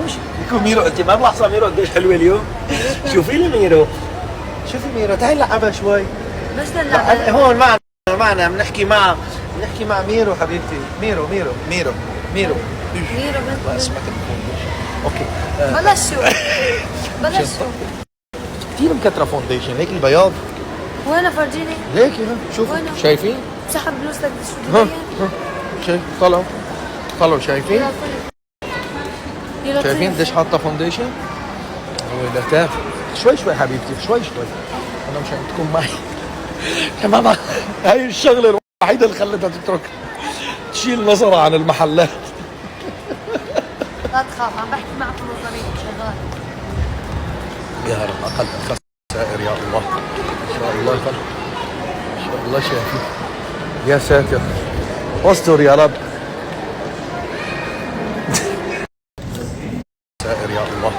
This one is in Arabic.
مش يكون ميرو. انت ما ملاحظه ميرو قديش حلوه اليوم؟ شوفي لي ميرو، شوفي ميرو، تعي نلعبها شوي. بس نلعبها هون معنا بنحكي مع ميرو حبيبتي. ميرو ميرو الله بس اسمك اوكي. بلاش شو بلاش شو كثير مكتره فونديشن هيك البياض. وين فرجيني؟ هيك ها شوفوا وينه؟ شايفين؟ سحب بلوزتك شو ها ببين؟ شايف طلعوا شايفين؟ شايفين قديش حاطه فونديشن؟ ويلتاف شوي حبيبتي شوي انا مشان تكون معي تمام. هاي الشغله الوحيده اللي خلتها تترك تشيل نظرها عن المحلات. لا تخاف عم بحكي معك نظري شغال. يا رب اقل خسائر يا الله. ان شاء الله يفرح. ان شاء الله شايفين. يا ساتر استر يا رب. خسائر يا الله.